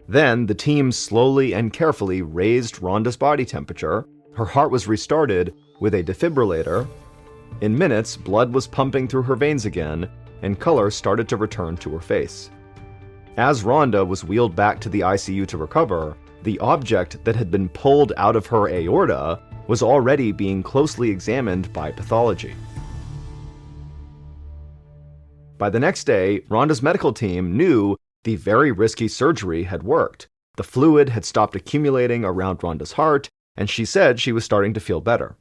Then the team slowly and carefully raised Rhonda's body temperature. Her heart was restarted with a defibrillator. In minutes, blood was pumping through her veins again, and color started to return to her face. As Rhonda was wheeled back to the ICU to recover, the object that had been pulled out of her aorta was already being closely examined by pathology. By the next day, Rhonda's medical team knew the very risky surgery had worked. The fluid had stopped accumulating around Rhonda's heart, and she said she was starting to feel better.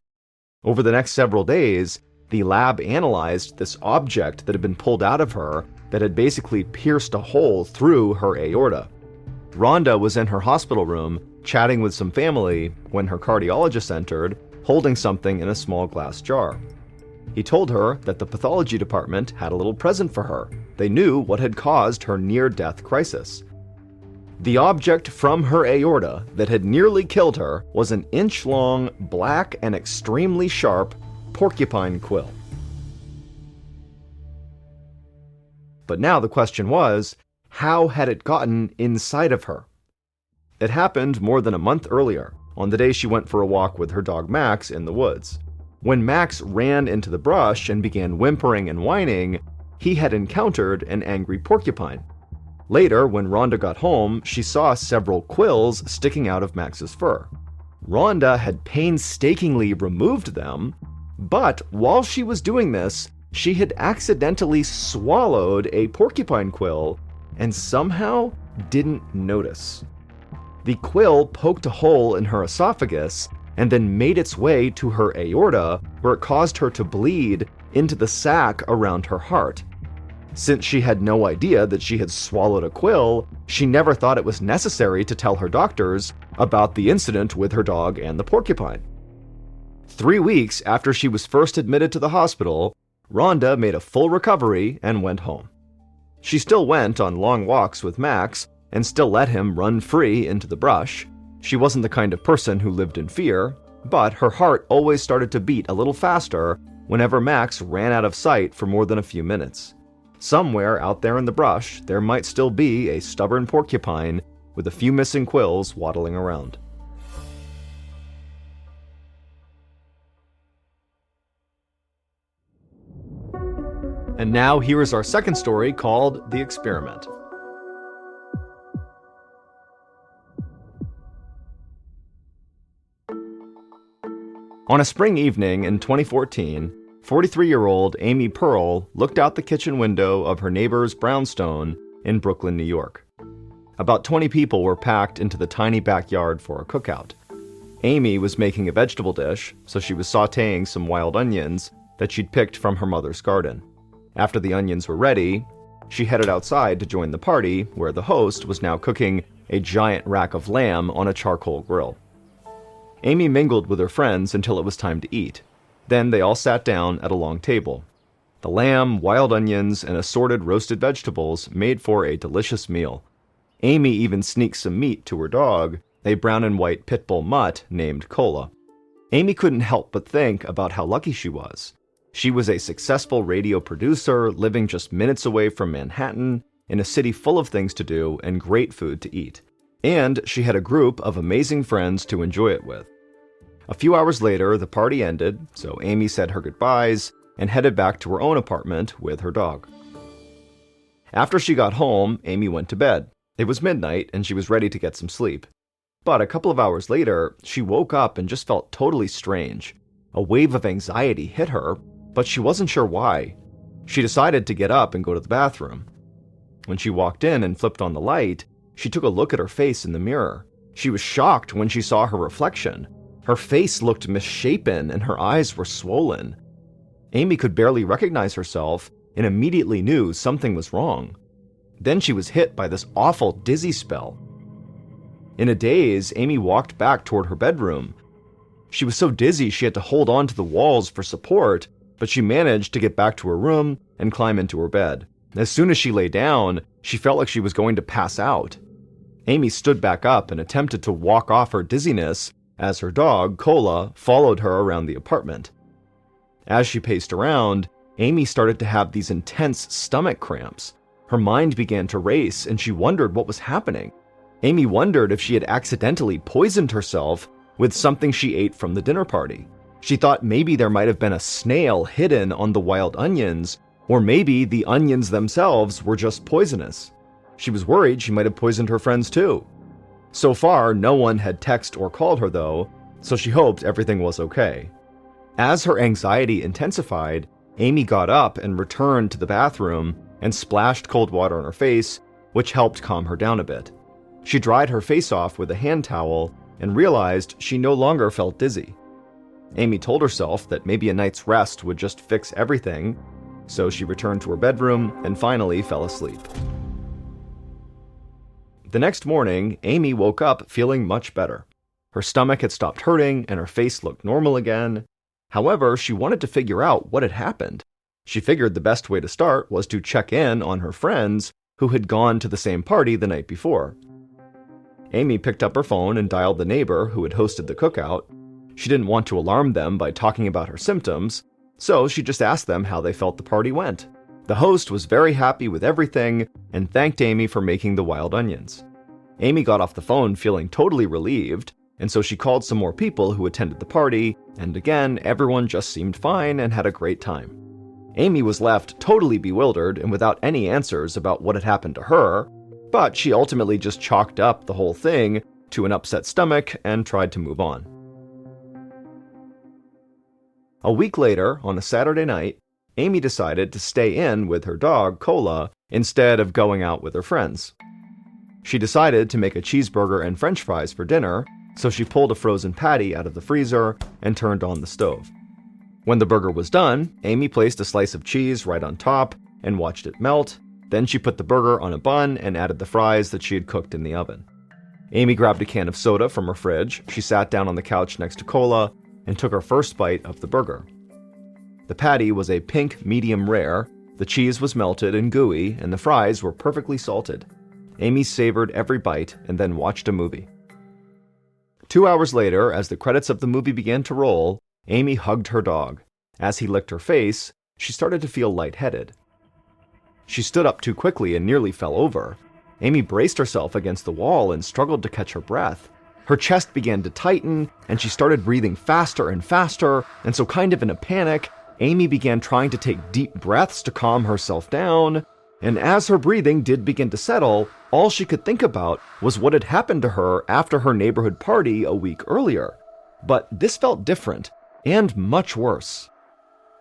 Over the next several days, the lab analyzed this object that had been pulled out of her that had basically pierced a hole through her aorta. Rhonda was in her hospital room chatting with some family when her cardiologist entered, holding something in a small glass jar. He told her that the pathology department had a little present for her. They knew what had caused her near-death crisis. The object from her aorta that had nearly killed her was an inch-long, black and extremely sharp porcupine quill. But now the question was, how had it gotten inside of her? It happened more than a month earlier, on the day she went for a walk with her dog Max in the woods. When Max ran into the brush and began whimpering and whining, he had encountered an angry porcupine. Later, when Rhonda got home, she saw several quills sticking out of Max's fur. Rhonda had painstakingly removed them, but while she was doing this, she had accidentally swallowed a porcupine quill and somehow didn't notice. The quill poked a hole in her esophagus and then made its way to her aorta, where it caused her to bleed into the sac around her heart. Since she had no idea that she had swallowed a quill, she never thought it was necessary to tell her doctors about the incident with her dog and the porcupine. 3 weeks after she was first admitted to the hospital, Rhonda made a full recovery and went home. She still went on long walks with Max and still let him run free into the brush. She wasn't the kind of person who lived in fear, but her heart always started to beat a little faster whenever Max ran out of sight for more than a few minutes. Somewhere out there in the brush, there might still be a stubborn porcupine with a few missing quills waddling around. And now here is our second story called The Experiment. On a spring evening in 2014, 43-year-old Amy Pearl looked out the kitchen window of her neighbor's brownstone in Brooklyn, New York. About 20 people were packed into the tiny backyard for a cookout. Amy was making a vegetable dish, so she was sautéing some wild onions that she'd picked from her mother's garden. After the onions were ready, she headed outside to join the party, where the host was now cooking a giant rack of lamb on a charcoal grill. Amy mingled with her friends until it was time to eat. Then they all sat down at a long table. The lamb, wild onions, and assorted roasted vegetables made for a delicious meal. Amy even sneaked some meat to her dog, a brown and white pit bull mutt named Cola. Amy couldn't help but think about how lucky she was. She was a successful radio producer living just minutes away from Manhattan, in a city full of things to do and great food to eat. And she had a group of amazing friends to enjoy it with. A few hours later, the party ended, so Amy said her goodbyes and headed back to her own apartment with her dog. After she got home, Amy went to bed. It was midnight and she was ready to get some sleep. But a couple of hours later, she woke up and just felt totally strange. A wave of anxiety hit her, but she wasn't sure why. She decided to get up and go to the bathroom. When she walked in and flipped on the light, she took a look at her face in the mirror. She was shocked when she saw her reflection. Her face looked misshapen and her eyes were swollen. Amy could barely recognize herself and immediately knew something was wrong. Then she was hit by this awful dizzy spell. In a daze, Amy walked back toward her bedroom. She was so dizzy she had to hold on to the walls for support, but she managed to get back to her room and climb into her bed. As soon as she lay down, she felt like she was going to pass out. Amy stood back up and attempted to walk off her dizziness as her dog, Cola, followed her around the apartment. As she paced around, Amy started to have these intense stomach cramps. Her mind began to race and she wondered what was happening. Amy wondered if she had accidentally poisoned herself with something she ate from the dinner party. She thought maybe there might have been a snail hidden on the wild onions, or maybe the onions themselves were just poisonous. She was worried she might have poisoned her friends too. So far, no one had texted or called her though, so she hoped everything was okay. As her anxiety intensified, Amy got up and returned to the bathroom and splashed cold water on her face, which helped calm her down a bit. She dried her face off with a hand towel and realized she no longer felt dizzy. Amy told herself that maybe a night's rest would just fix everything, so she returned to her bedroom and finally fell asleep. The next morning, Amy woke up feeling much better. Her stomach had stopped hurting and her face looked normal again. However, she wanted to figure out what had happened. She figured the best way to start was to check in on her friends who had gone to the same party the night before. Amy picked up her phone and dialed the neighbor who had hosted the cookout. She didn't want to alarm them by talking about her symptoms, so she just asked them how they felt the party went. The host was very happy with everything and thanked Amy for making the wild onions. Amy got off the phone feeling totally relieved, and so she called some more people who attended the party, and again, everyone just seemed fine and had a great time. Amy was left totally bewildered and without any answers about what had happened to her, but she ultimately just chalked up the whole thing to an upset stomach and tried to move on. A week later, on a Saturday night, Amy decided to stay in with her dog, Cola, instead of going out with her friends. She decided to make a cheeseburger and french fries for dinner, so she pulled a frozen patty out of the freezer and turned on the stove. When the burger was done, Amy placed a slice of cheese right on top and watched it melt. Then she put the burger on a bun and added the fries that she had cooked in the oven. Amy grabbed a can of soda from her fridge. She sat down on the couch next to Cola and took her first bite of the burger. The patty was a pink medium rare, the cheese was melted and gooey, and the fries were perfectly salted. Amy savored every bite and then watched a movie. 2 hours later, as the credits of the movie began to roll, Amy hugged her dog. As he licked her face, she started to feel lightheaded. She stood up too quickly and nearly fell over. Amy braced herself against the wall and struggled to catch her breath. Her chest began to tighten, and she started breathing faster and faster, and so kind of in a panic, Amy began trying to take deep breaths to calm herself down, and as her breathing did begin to settle, all she could think about was what had happened to her after her neighborhood party a week earlier. But this felt different, and much worse.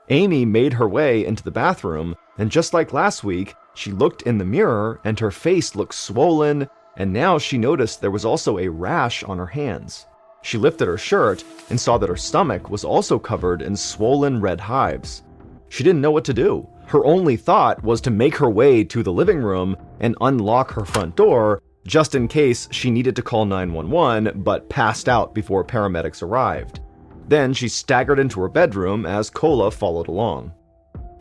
Amy made her way into the bathroom, and just like last week, she looked in the mirror and her face looked swollen, and now she noticed there was also a rash on her hands. She lifted her shirt and saw that her stomach was also covered in swollen red hives. She didn't know what to do. Her only thought was to make her way to the living room and unlock her front door, just in case she needed to call 911 but passed out before paramedics arrived. Then she staggered into her bedroom as Cola followed along.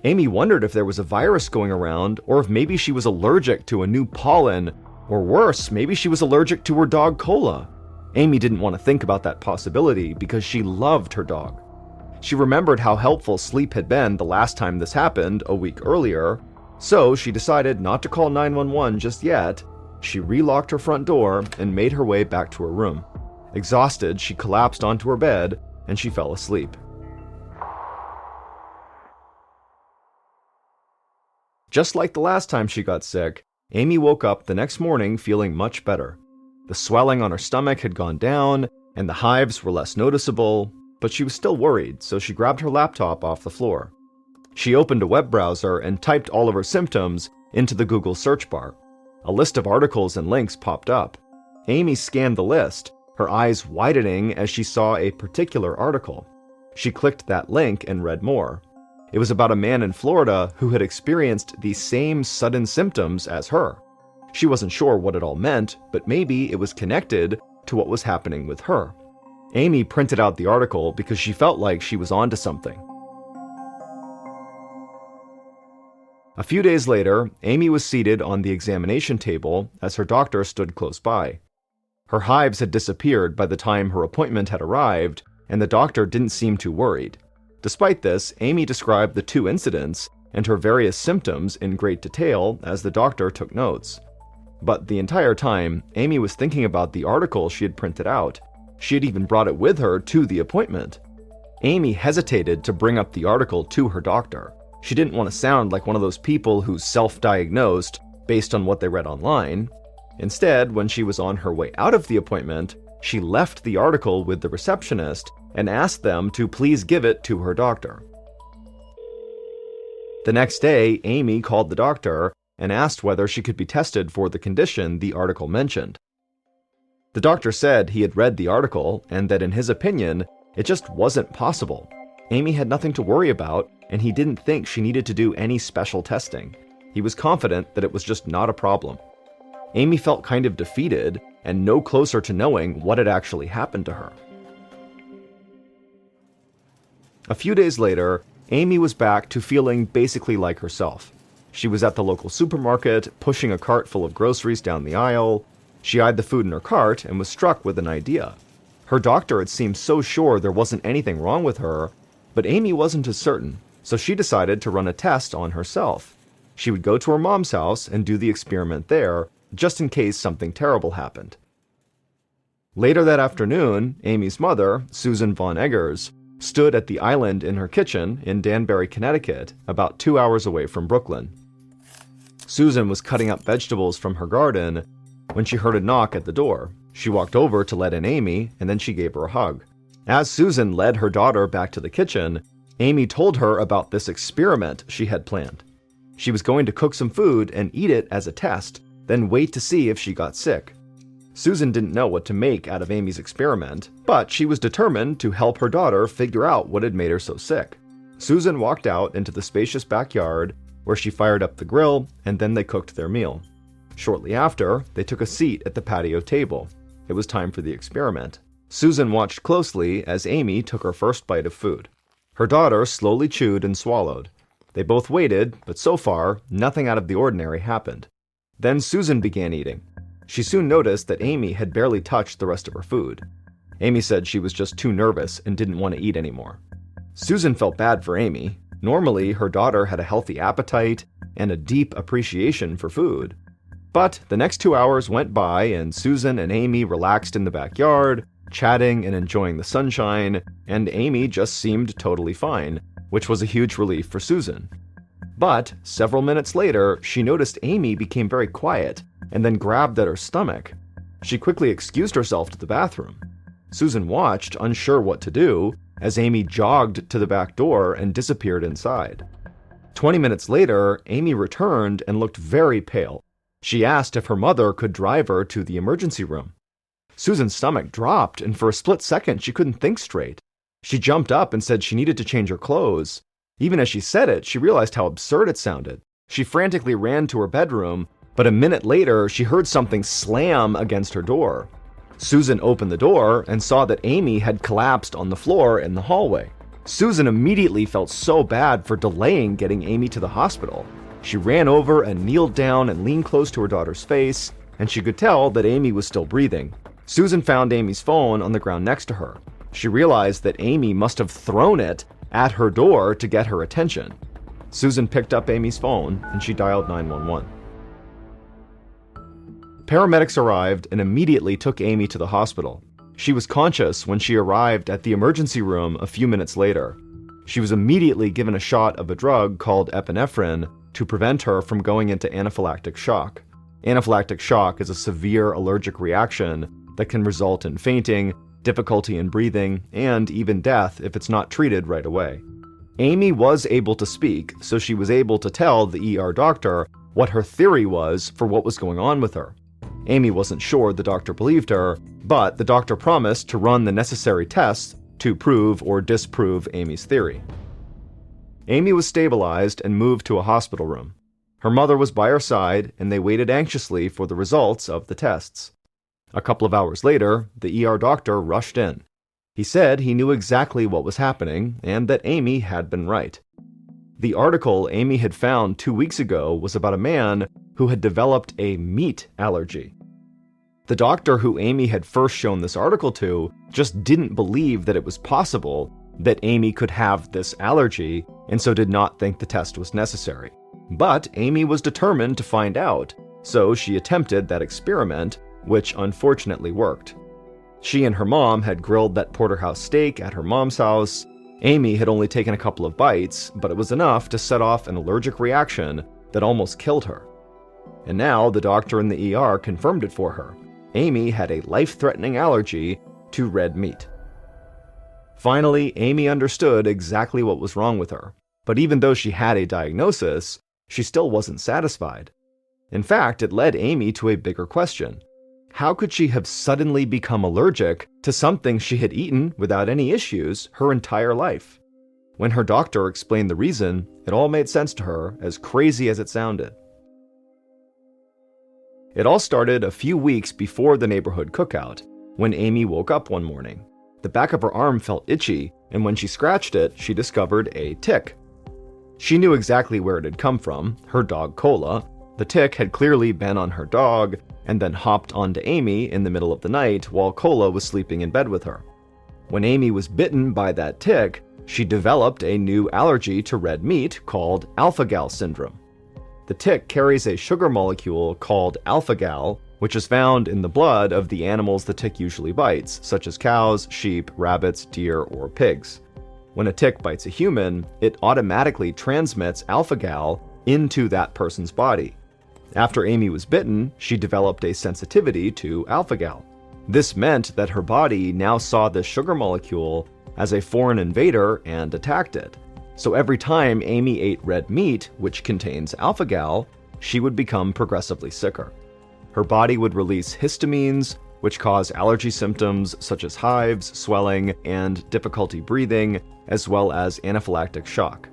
Amy wondered if there was a virus going around, or if maybe she was allergic to a new pollen, or worse, maybe she was allergic to her dog Cola. Amy didn't want to think about that possibility because she loved her dog. She remembered how helpful sleep had been the last time this happened a week earlier, so she decided not to call 911 just yet. She relocked her front door and made her way back to her room. Exhausted, she collapsed onto her bed and she fell asleep. Just like the last time she got sick, Amy woke up the next morning feeling much better. The swelling on her stomach had gone down, and the hives were less noticeable, but she was still worried, so she grabbed her laptop off the floor. She opened a web browser and typed all of her symptoms into the Google search bar. A list of articles and links popped up. Amy scanned the list, her eyes widening as she saw a particular article. She clicked that link and read more. It was about a man in Florida who had experienced the same sudden symptoms as her. She wasn't sure what it all meant, but maybe it was connected to what was happening with her. Amy printed out the article because she felt like she was onto something. A few days later, Amy was seated on the examination table as her doctor stood close by. Her hives had disappeared by the time her appointment had arrived, and the doctor didn't seem too worried. Despite this, Amy described the two incidents and her various symptoms in great detail as the doctor took notes. But the entire time, Amy was thinking about the article she had printed out. She had even brought it with her to the appointment. Amy hesitated to bring up the article to her doctor. She didn't want to sound like one of those people who self-diagnosed based on what they read online. Instead, when she was on her way out of the appointment, she left the article with the receptionist and asked them to please give it to her doctor. The next day, Amy called the doctor and asked whether she could be tested for the condition the article mentioned. The doctor said he had read the article and that in his opinion, it just wasn't possible. Amy had nothing to worry about, and he didn't think she needed to do any special testing. He was confident that it was just not a problem. Amy felt kind of defeated and no closer to knowing what had actually happened to her. A few days later, Amy was back to feeling basically like herself. She was at the local supermarket, pushing a cart full of groceries down the aisle. She eyed the food in her cart and was struck with an idea. Her doctor had seemed so sure there wasn't anything wrong with her, but Amy wasn't as certain, so she decided to run a test on herself. She would go to her mom's house and do the experiment there, just in case something terrible happened. Later that afternoon, Amy's mother, Susan Von Eggers, stood at the island in her kitchen in Danbury, Connecticut, about 2 hours away from Brooklyn. Susan was cutting up vegetables from her garden when she heard a knock at the door. She walked over to let in Amy, and then she gave her a hug. As Susan led her daughter back to the kitchen, Amy told her about this experiment she had planned. She was going to cook some food and eat it as a test, then wait to see if she got sick. Susan didn't know what to make out of Amy's experiment, but she was determined to help her daughter figure out what had made her so sick. Susan walked out into the spacious backyard, where she fired up the grill, and then they cooked their meal. Shortly after, they took a seat at the patio table. It was time for the experiment. Susan watched closely as Amy took her first bite of food. Her daughter slowly chewed and swallowed. They both waited, but so far, nothing out of the ordinary happened. Then Susan began eating. She soon noticed that Amy had barely touched the rest of her food. Amy said she was just too nervous and didn't want to eat anymore. Susan felt bad for Amy. Normally, her daughter had a healthy appetite and a deep appreciation for food. But the next 2 hours went by and Susan and Amy relaxed in the backyard, chatting and enjoying the sunshine, and Amy just seemed totally fine, which was a huge relief for Susan. But several minutes later, she noticed Amy became very quiet and then grabbed at her stomach. She quickly excused herself to the bathroom. Susan watched, unsure what to do, as Amy jogged to the back door and disappeared inside. 20 minutes later, Amy returned and looked very pale. She asked if her mother could drive her to the emergency room. Susan's stomach dropped, and for a split second, she couldn't think straight. She jumped up and said she needed to change her clothes. Even as she said it, she realized how absurd it sounded. She frantically ran to her bedroom, but a minute later, she heard something slam against her door. Susan opened the door and saw that Amy had collapsed on the floor in the hallway. Susan immediately felt so bad for delaying getting Amy to the hospital. She ran over and kneeled down and leaned close to her daughter's face, and she could tell that Amy was still breathing. Susan found Amy's phone on the ground next to her. She realized that Amy must have thrown it at her door to get her attention. Susan picked up Amy's phone and she dialed 911. Paramedics arrived and immediately took Amy to the hospital. She was conscious when she arrived at the emergency room a few minutes later. She was immediately given a shot of a drug called epinephrine to prevent her from going into anaphylactic shock. Anaphylactic shock is a severe allergic reaction that can result in fainting, difficulty in breathing, and even death if it's not treated right away. Amy was able to speak, so she was able to tell the ER doctor what her theory was for what was going on with her. Amy wasn't sure the doctor believed her, but the doctor promised to run the necessary tests to prove or disprove Amy's theory. Amy was stabilized and moved to a hospital room. Her mother was by her side, and they waited anxiously for the results of the tests. A couple of hours later, the ER doctor rushed in. He said he knew exactly what was happening and that Amy had been right. The article Amy had found 2 weeks ago was about a man who had developed a meat allergy. The doctor who Amy had first shown this article to just didn't believe that it was possible that Amy could have this allergy, and so did not think the test was necessary. But Amy was determined to find out, so she attempted that experiment, which unfortunately worked. She and her mom had grilled that porterhouse steak at her mom's house. Amy had only taken a couple of bites, but it was enough to set off an allergic reaction that almost killed her. And now the doctor in the ER confirmed it for her. Amy had a life-threatening allergy to red meat. Finally, Amy understood exactly what was wrong with her. But even though she had a diagnosis, she still wasn't satisfied. In fact, it led Amy to a bigger question. How could she have suddenly become allergic to something she had eaten without any issues her entire life? When her doctor explained the reason, it all made sense to her, as crazy as it sounded. It all started a few weeks before the neighborhood cookout, when Amy woke up one morning. The back of her arm felt itchy, and when she scratched it, she discovered a tick. She knew exactly where it had come from, her dog Cola. The tick had clearly been on her dog, and then hopped onto Amy in the middle of the night while Cola was sleeping in bed with her. When Amy was bitten by that tick, she developed a new allergy to red meat called alpha-gal syndrome. The tick carries a sugar molecule called alpha-gal, which is found in the blood of the animals the tick usually bites, such as cows, sheep, rabbits, deer, or pigs. When a tick bites a human, it automatically transmits alpha-gal into that person's body. After Amy was bitten, she developed a sensitivity to alpha-gal. This meant that her body now saw this sugar molecule as a foreign invader and attacked it. So every time Amy ate red meat, which contains alpha-gal, she would become progressively sicker. Her body would release histamines, which cause allergy symptoms such as hives, swelling, and difficulty breathing, as well as anaphylactic shock.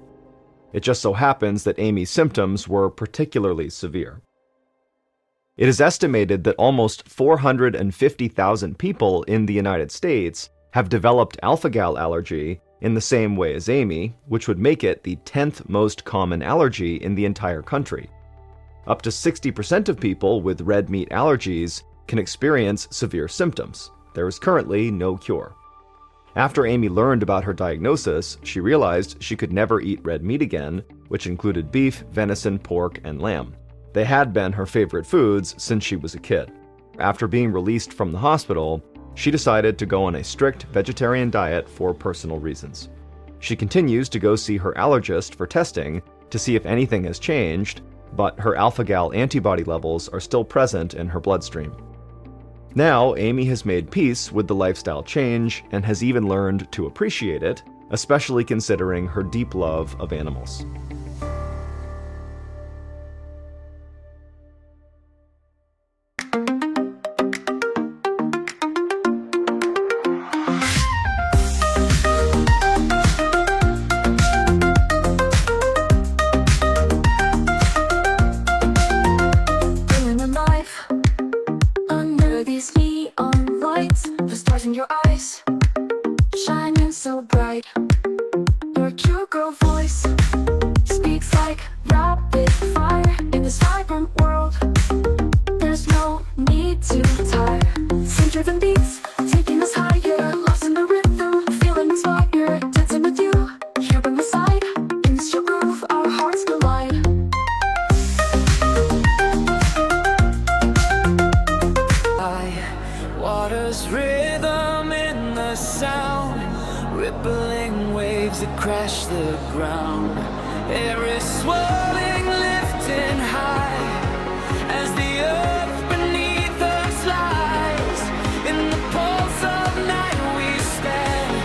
It just so happens that Amy's symptoms were particularly severe. It is estimated that almost 450,000 people in the United States have developed alpha-gal allergy in the same way as Amy, which would make it the 10th most common allergy in the entire country. Up to 60% of people with red meat allergies can experience severe symptoms. There is currently no cure. After Amy learned about her diagnosis, she realized she could never eat red meat again, which included beef, venison, pork, and lamb. They had been her favorite foods since she was a kid. After being released from the hospital, she decided to go on a strict vegetarian diet for personal reasons. She continues to go see her allergist for testing to see if anything has changed, but her alpha-gal antibody levels are still present in her bloodstream. Now, Amy has made peace with the lifestyle change and has even learned to appreciate it, especially considering her deep love of animals. Rippling waves that crash the ground. Air is swirling. lifting high as the earth beneath us lies. In the pulse of night we stand,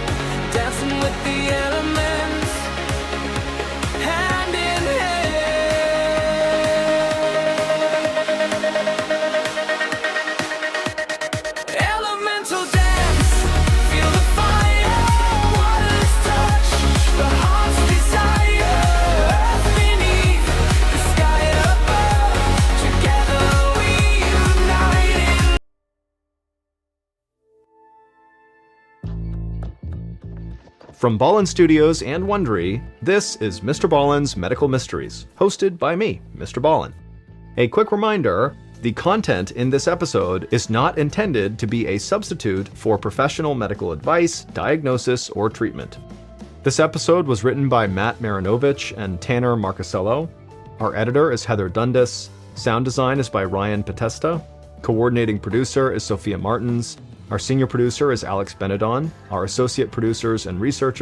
dancing with the elements, hand in hand. Elemental dance, feel the fire, waters touch, the heart's desire, earth beneath, the sky above, together we unite. From Ballin Studios and Wondery, this is Mr. Ballen's Medical Mysteries, hosted by me, Mr. Ballen. A quick reminder, the content in this episode is not intended to be a substitute for professional medical advice, diagnosis, or treatment. This episode was written by Matt Marinovich and Tanner Marcasello. Our editor is Heather Dundas. Sound design is by Ryan Potesta. Coordinating producer is Sophia Martins. Our senior producer is Alex Benedon. Our associate producers and researchers